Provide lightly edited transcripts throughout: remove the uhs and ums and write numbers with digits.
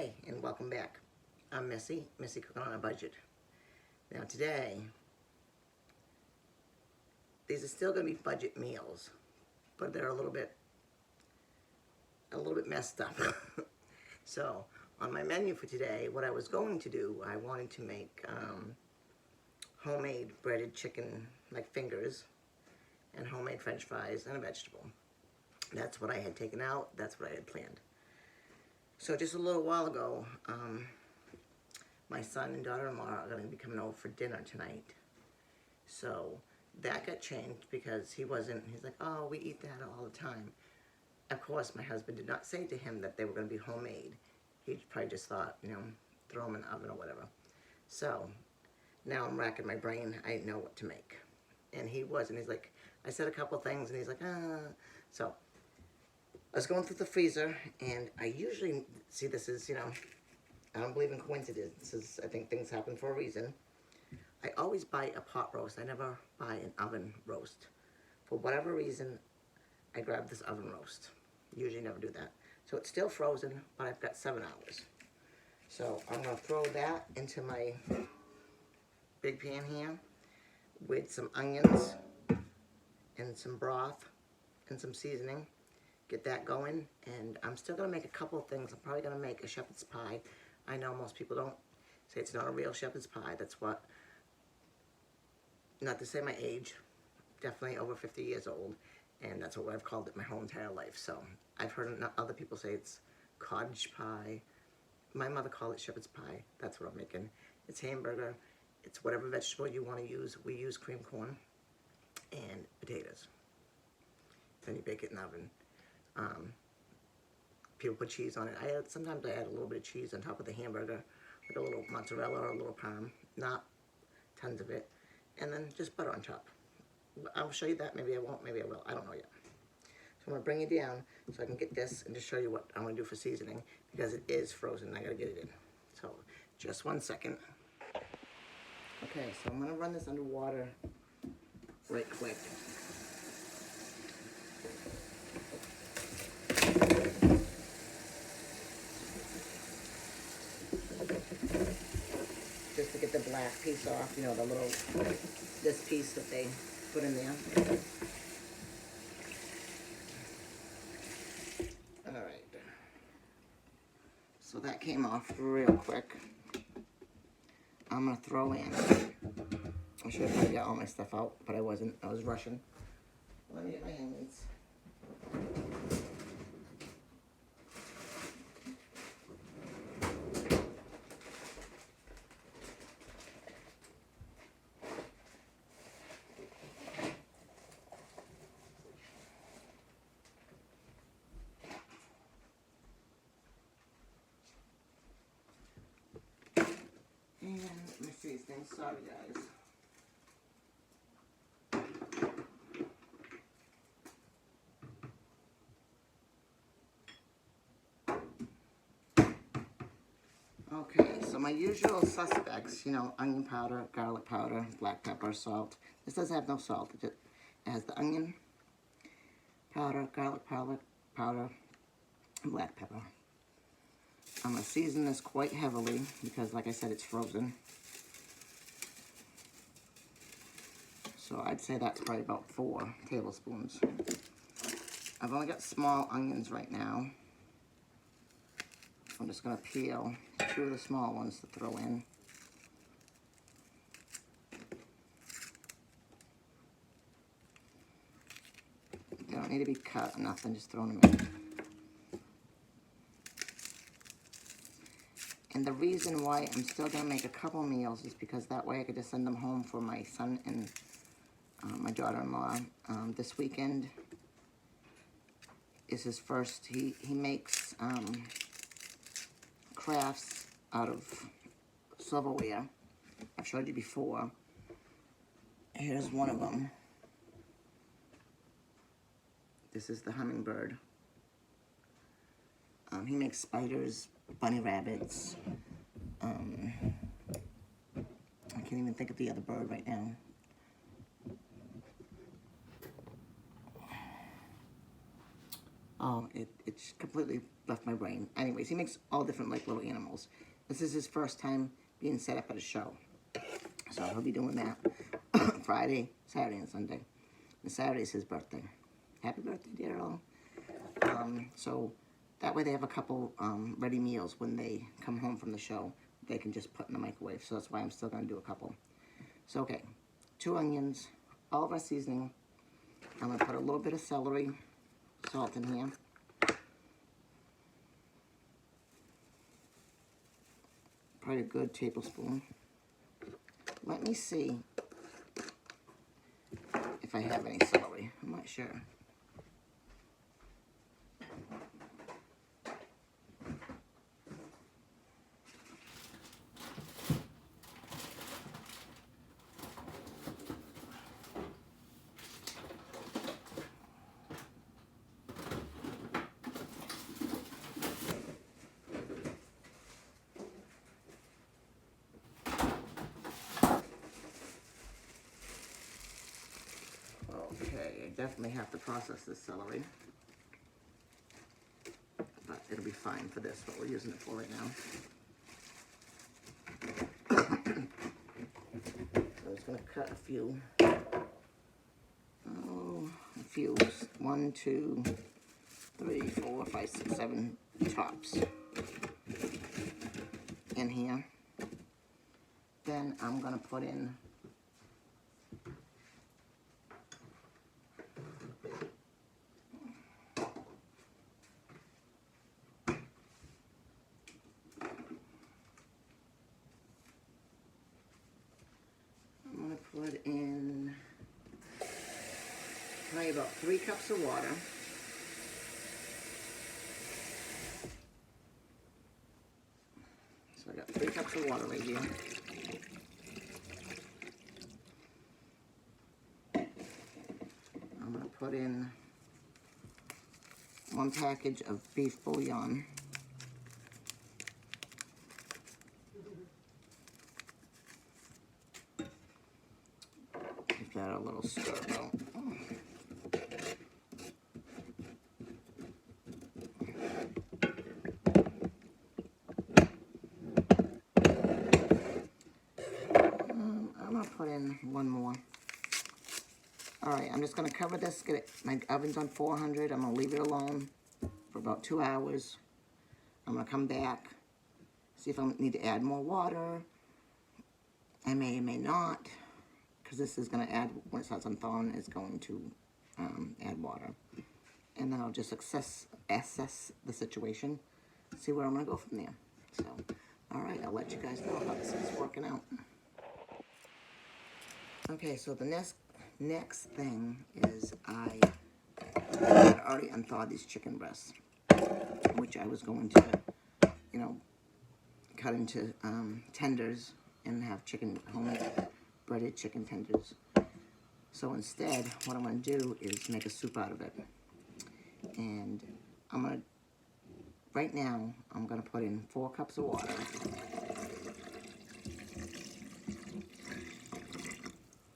Hi, and welcome back. I'm Missy Cooking on a Budget. Now today, these are still going to be budget meals, but they're a little bit messed up. So, on my menu for today, what I was going to do, I wanted to make homemade breaded chicken, like fingers, and homemade french fries, and a vegetable. That's what I had taken out, that's what I had planned. So just a little while ago, my son and daughter-in-law are going to be coming over for dinner tonight. So that got changed because he's like, oh, we eat that all the time. Of course, my husband did not say to him that they were going to be homemade. He probably just thought, throw them in the oven or whatever. So now I'm racking my brain. I didn't know what to make. And he's like, I said a couple things and he's like, ah. So I was going through the freezer, and I usually, see, this is, I don't believe in coincidences. I think things happen for a reason. I always buy a pot roast. I never buy an oven roast. For whatever reason, I grab this oven roast. Usually never do that. So it's still frozen, but I've got 7 hours. So I'm going to throw that into my big pan here with some onions and some broth and some seasoning. Get that going, and I'm still going to make a couple of things. I'm probably going to make a shepherd's pie. I know most people don't say it's not a real shepherd's pie. That's what, not to say my age, definitely over 50 years old, and that's what I've called it my whole entire life. So I've heard other people say it's cottage pie. My mother called it shepherd's pie. That's what I'm making. It's hamburger. It's whatever vegetable you want to use. We use cream corn and potatoes. Then you bake it in the oven. People put cheese on it. Sometimes I add a little bit of cheese on top of the hamburger, like a little mozzarella or a little parm, not tons of it, and then just butter on top. I'll show you that. Maybe I won't, maybe I will. I don't know yet. So I'm going to bring it down so I can get this and just show you what I'm going to do for seasoning, because it is frozen. I got to get it in. So just 1 second. Okay, so I'm going to run this under water right quick. Just to get the black piece off, the little, this piece that they put in there. Alright. So that came off real quick. I'm going to throw in, I should have probably got all my stuff out, but I wasn't. I was rushing. Let me get my onions. And let me see these things. Sorry, guys. Okay, so my usual suspects, onion powder, garlic powder, black pepper, salt. This doesn't have no salt. It has the onion powder, garlic powder, and black pepper. I'm going to season this quite heavily because, like I said, it's frozen. So I'd say that's probably about 4 tablespoons. I've only got small onions right now. I'm just going to peel 2 of the small ones to throw in. They don't need to be cut or nothing, just throwing them in. And the reason why I'm still going to make a couple meals is because that way I could just send them home for my son and my daughter-in-law. This weekend is his first. He makes crafts out of silverware. I've showed you before. Here's one of them. This is the hummingbird. He makes spiders, bunny rabbits. I can't even think of the other bird right now. Oh, it's completely left my brain. Anyways, he makes all different like little animals. This is his first time being set up at a show. So he'll be doing that Friday, Saturday, and Sunday. And Saturday's his birthday. Happy birthday, dear all. So that way they have a couple ready meals when they come home from the show. They can just put in the microwave. So that's why I'm still going to do a couple. So, okay, 2 onions, all of our seasoning. I'm going to put a little bit of celery, salt in here. Probably a good tablespoon. Let me see if I have any celery. I'm not sure. Okay, I definitely have to process this celery. But it'll be fine for this, what we're using it for right now. I'm just going to cut a few. Oh, a few. 1, 2, 3, 4, 5, 6, 7 tops in here. Then I'm going to put in probably about 3 cups of water. So I got 3 cups of water right here. I'm going to put in 1 package of beef bouillon. Give that a little stir though. I'm going to put in 1 more. Alright, I'm just going to cover this. Get it. My oven's on 400. I'm going to leave it alone for about 2 hours. I'm going to come back, see if I need to add more water. I may or may not, because this is going to add, when it starts on thawing, it's going to add water. And then I'll just assess the situation, see where I'm going to go from there. So, alright, I'll let you guys know how this is working out. Okay, so the next thing is I had already unthawed these chicken breasts, which I was going to, you know, cut into tenders and have homemade breaded chicken tenders. So instead, what I'm going to do is make a soup out of it. And right now, I'm going to put in 4 cups of water.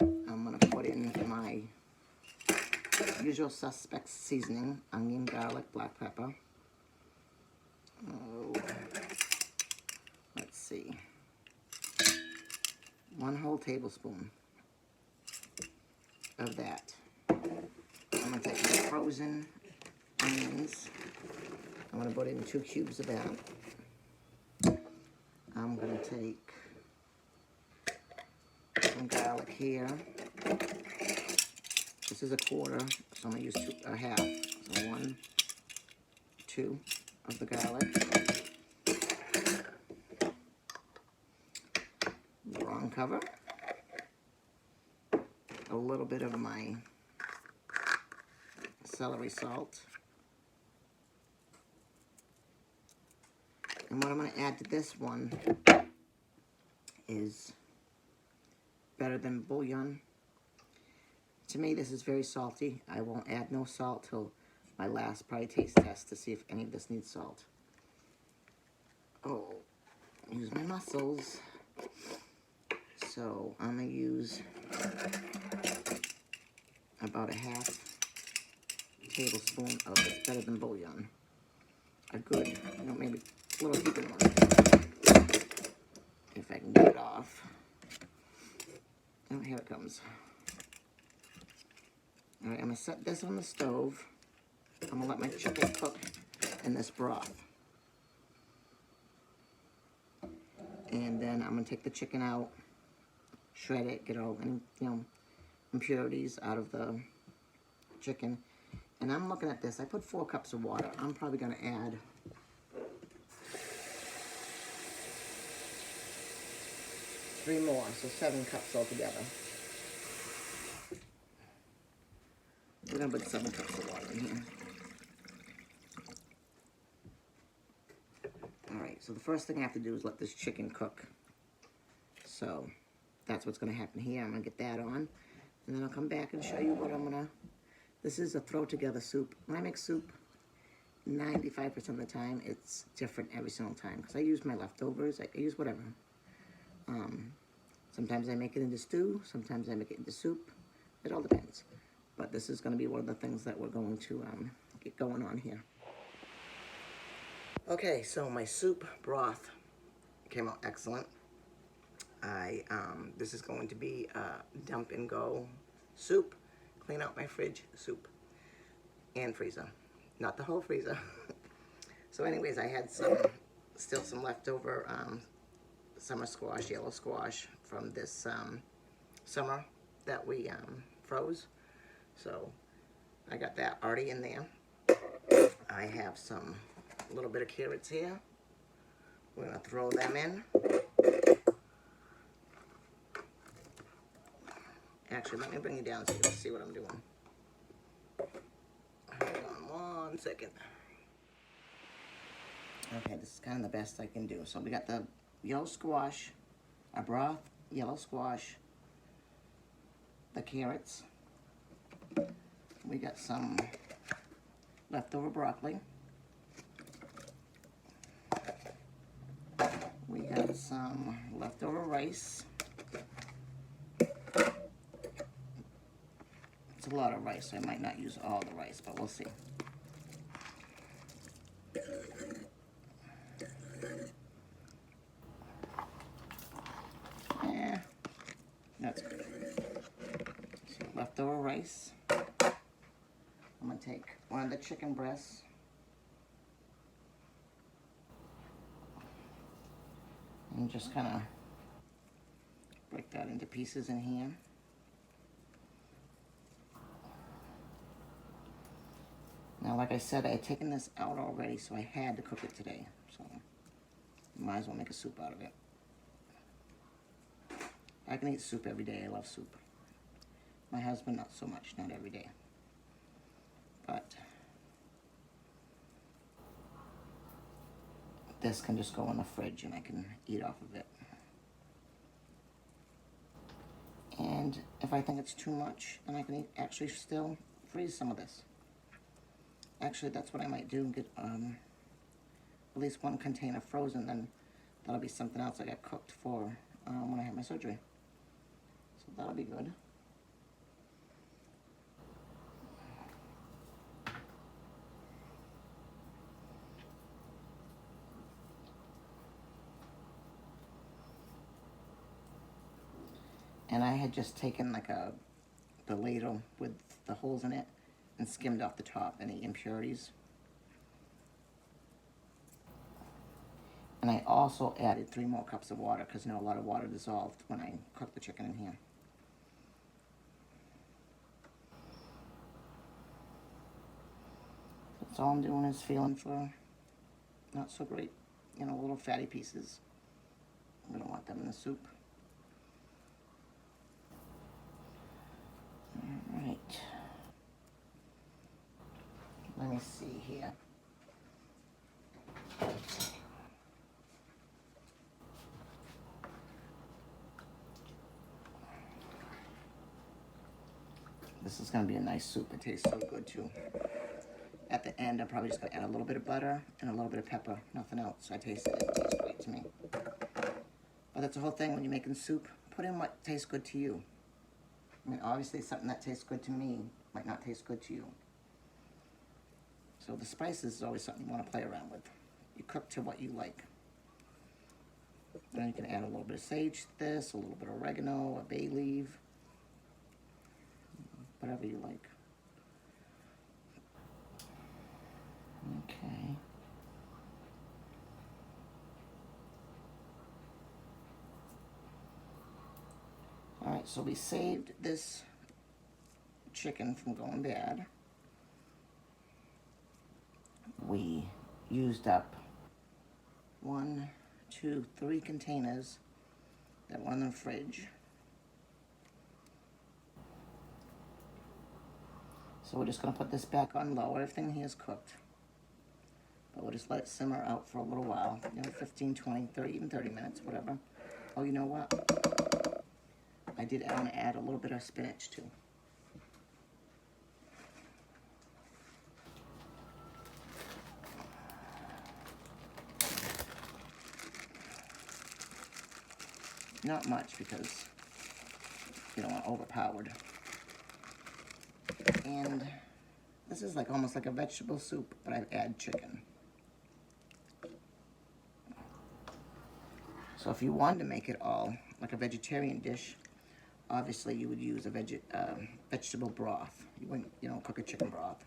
I'm going to put in my usual suspects seasoning, onion, garlic, black pepper. Oh, let's see. 1 whole tablespoon of that. I'm going to take my frozen onions. I'm going to put in 2 cubes of that. I'm going to take some garlic here. This is a quarter, so I'm going to use a half. So 1, 2 of the garlic. Wrong cover. A little bit of my celery salt. And what I'm going to add to this one is better than bouillon. To me, this is very salty. I won't add no salt till my last probably taste test to see if any of this needs salt. Oh, use my muscles. So I'm going to use about a half tablespoon of It's Better Than Bouillon. A good, you know, maybe a little deeper one. If I can get it off. Oh, here it comes. All right, I'm gonna set this on the stove. I'm gonna let my chicken cook in this broth. And then I'm gonna take the chicken out, shred it, get all any, you know, impurities out of the chicken. And I'm looking at this, I put 4 cups of water. I'm probably gonna add 3 more, so 7 cups altogether. We're gonna put 7 cups of water in here. All right, so the first thing I have to do is let this chicken cook. So that's what's gonna happen here. I'm gonna get that on, and then I'll come back and show you what I'm gonna, this is a throw together soup. When I make soup, 95% of the time, it's different every single time, because I use my leftovers, I use whatever. Sometimes I make it into stew, sometimes I make it into soup. It all depends. But this is gonna be one of the things that we're going to get going on here. Okay, so my soup broth came out excellent. This is going to be a dump and go soup. Clean out my fridge soup and freezer, not the whole freezer. So anyways, I had still some leftover summer squash, yellow squash from this summer that we froze. So I got that already in there. I have a little bit of carrots here. We're gonna throw them in. Actually, let me bring you down so you can see what I'm doing. Hold on 1 second. Okay, this is kind of the best I can do. So we got the yellow squash, our broth, yellow squash, the carrots. We got some leftover broccoli. We got some leftover rice. It's a lot of rice, so I might not use all the rice, but we'll see. Yeah, that's good. So leftover rice. I'm gonna take one of the chicken breasts. And just kind of break that into pieces in here. Now, like I said, I had taken this out already, so I had to cook it today. So, might as well make a soup out of it. I can eat soup every day. I love soup. My husband, not so much, not every day. But this can just go in the fridge and I can eat off of it. And if I think it's too much, then I can actually still freeze some of this. Actually, that's what I might do, get at least 1 container frozen, then that'll be something else I got cooked for when I have my surgery. So that'll be good. And I had just taken like the ladle with the holes in it and skimmed off the top any impurities. And I also added 3 more cups of water because, you know, a lot of water dissolved when I cooked the chicken in here. That's all I'm doing is feeling for not so great, you know, little fatty pieces. We don't want them in the soup. All right. Let me see here. This is going to be a nice soup. It tastes so good too. At the end, I'm probably just going to add a little bit of butter and a little bit of pepper. Nothing else. I taste it. It tastes great to me. But that's the whole thing when you're making soup. Put in what tastes good to you. I mean, obviously something that tastes good to me might not taste good to you. So the spices is always something you want to play around with. You cook to what you like. Then you can add a little bit of sage to this, a little bit of oregano, a bay leaf, whatever you like. Okay. All right, so we saved this chicken from going bad. We used up 1, 2, 3 containers that were in the fridge. So we're just gonna put this back on low. Everything here is cooked. But we'll just let it simmer out for a little while, 15, 20, 30, even 30 minutes, whatever. Oh, you know what? I did want to add a little bit of spinach too. Not much because you don't want overpowered. And this is like almost like a vegetable soup, but I add chicken. So if you wanted to make it all like a vegetarian dish, obviously you would use a vegetable broth. You wouldn't, cook a chicken broth.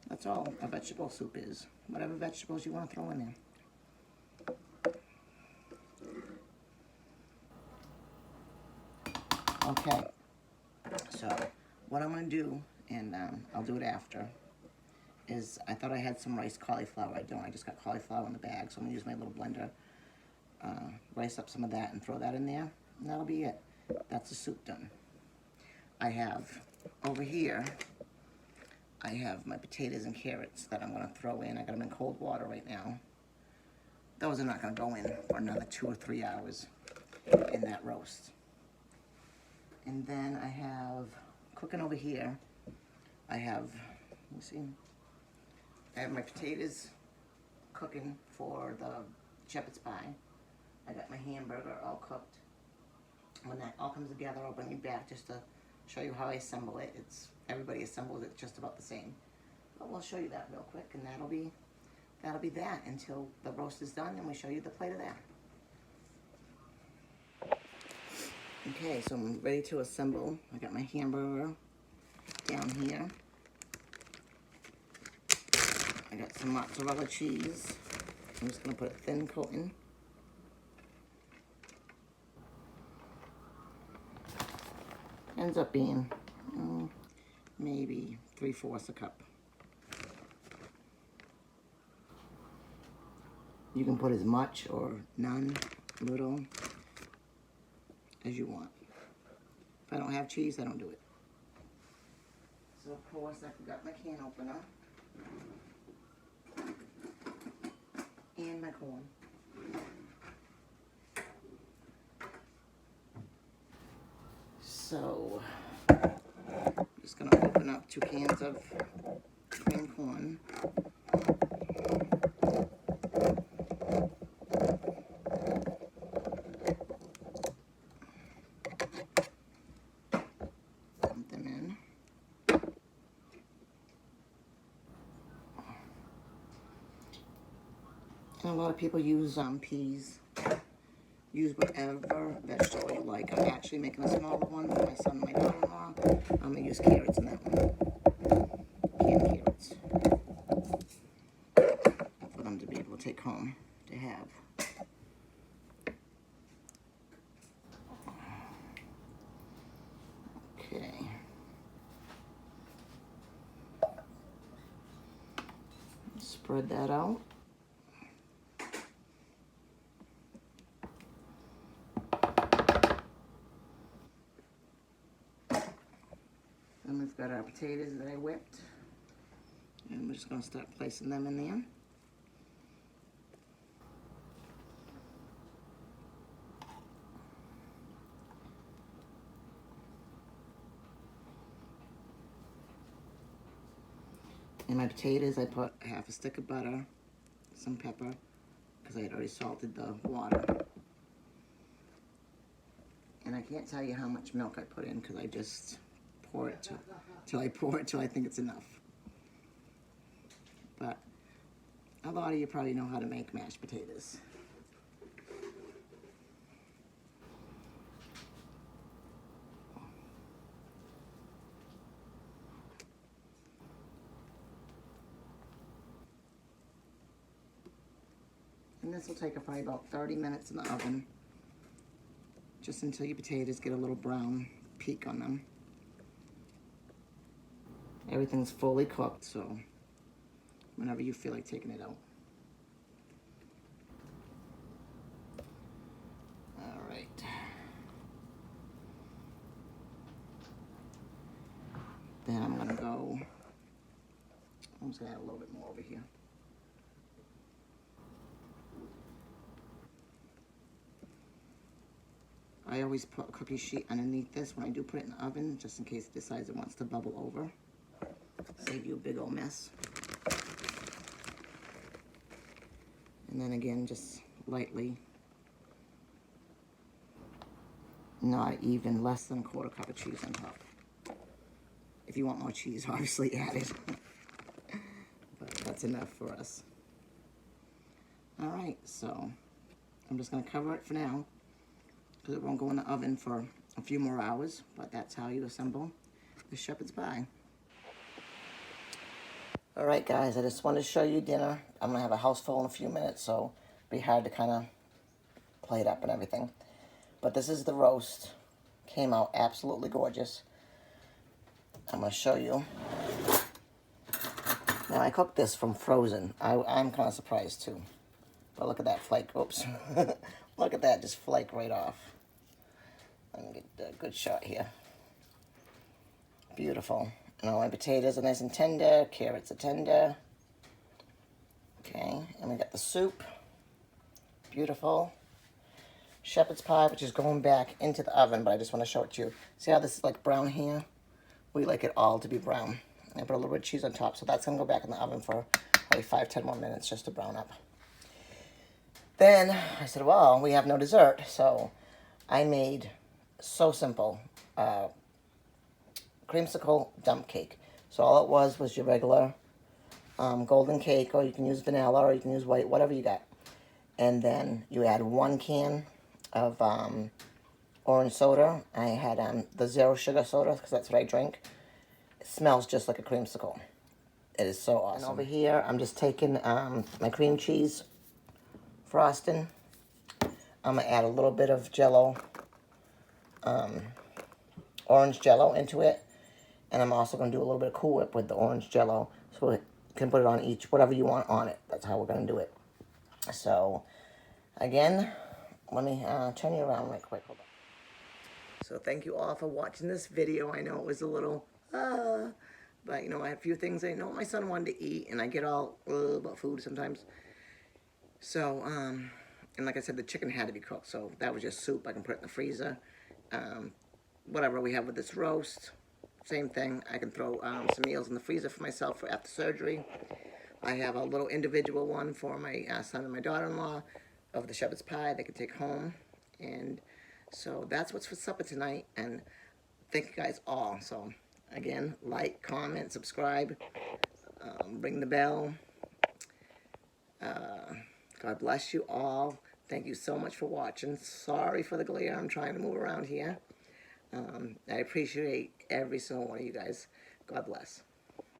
That's all a vegetable soup is. Whatever vegetables you want to throw in there. Okay, so what I'm going to do, and I'll do it after, is I thought I had some rice cauliflower. I don't. I just got cauliflower in the bag, so I'm going to use my little blender, rice up some of that and throw that in there, and that'll be it. That's the soup done. I have, over here, I have my potatoes and carrots that I'm going to throw in. I got them in cold water right now. Those are not going to go in for another 2 or 3 hours in that roast. And then I have, cooking over here, I have, let me see, I have my potatoes cooking for the shepherd's pie. I got my hamburger all cooked. When that all comes together, I'll bring you back just to show you how I assemble it. Everybody assembles it just about the same. But we'll show you that real quick, and that'll be that until the roast is done, and we show you the plate of that. Okay, so I'm ready to assemble. I got my hamburger down here. I got some mozzarella cheese. I'm just gonna put a thin coating. Ends up being maybe 3/4 a cup. You can put as much or none, little, as you want. If I don't have cheese, I don't do it. So of course I've got my can opener and my corn. So I'm just gonna open up 2 cans of cream corn. And a lot of people use peas. Use whatever vegetable you like. I'm actually making a smaller one for my son and my daughter-in-law. I'm going to use carrots in that one. Canned carrots. For them to be able to take home to have. Okay. Spread that out. Then we've got our potatoes that I whipped. And we're just going to start placing them in there. In my potatoes, I put half a stick of butter, some pepper, because I had already salted the water. And I can't tell you how much milk I put in, because I just pour it till I think it's enough. lot of you probably know how to make mashed potatoes. And this will take probably about 30 minutes in the oven, just until your potatoes get a little brown peak on them. Everything's fully cooked, so whenever you feel like taking it out. All right. Then I'm gonna go, I'm just gonna add a little bit more over here. I always put a cookie sheet underneath this when I do put it in the oven, just in case it decides it wants to bubble over. Save you a big old mess. And then again, just lightly, not even, less than a quarter cup of cheese on top. If you want more cheese, obviously add it. But that's enough for us. All right, so I'm just gonna cover it for now, because it won't go in the oven for a few more hours, but that's how you assemble the shepherd's pie. All right, guys, I just wanted to show you dinner. I'm gonna have a house full in a few minutes, so it'll be hard to kind of plate up and everything. But this is the roast. Came out absolutely gorgeous. I'm gonna show you. Now, I cooked this from frozen. I'm kind of surprised too. But look at that flake, oops. Look at that, just flake right off. Let me get a good shot here. Beautiful. And all my potatoes are nice and tender, carrots are tender. Okay, and we got the soup. Beautiful. Shepherd's pie, which is going back into the oven, but I just want to show it to you. See how this is like brown here? We like it all to be brown. And I put a little bit of cheese on top, so that's going to go back in the oven for probably 5-10 more minutes just to brown up. Then I said, well, we have no dessert, so I made, so simple, creamsicle dump cake. So all it was your regular golden cake, or you can use vanilla, or you can use white, whatever you got. And then you add 1 can of orange soda. I had the 0 sugar soda, because that's what I drink. It smells just like a creamsicle. It is so awesome. And over here, I'm just taking my cream cheese frosting. I'm going to add a little bit of Jell-O, orange Jell-O into it. And I'm also going to do a little bit of Cool Whip with the orange Jell-O, so you can put it on each, whatever you want on it. That's how we're going to do it. So, again, let me turn you around right quick. Hold on. So thank you all for watching this video. I know it was a little, but you know, I had a few things I know my son wanted to eat, and I get all about food sometimes. So, and like I said, the chicken had to be cooked, so that was just soup. I can put it in the freezer. Whatever we have with this roast, same thing. I can throw some meals in the freezer for myself for after surgery. I have a little individual one for my son and my daughter-in-law of the shepherd's pie they can take home. And so that's what's for supper tonight. And thank you guys all. So again, like, comment, subscribe, ring the bell. God bless you all. Thank you so much for watching. Sorry for the glare. I'm trying to move around here. I appreciate every single one of you guys. God bless.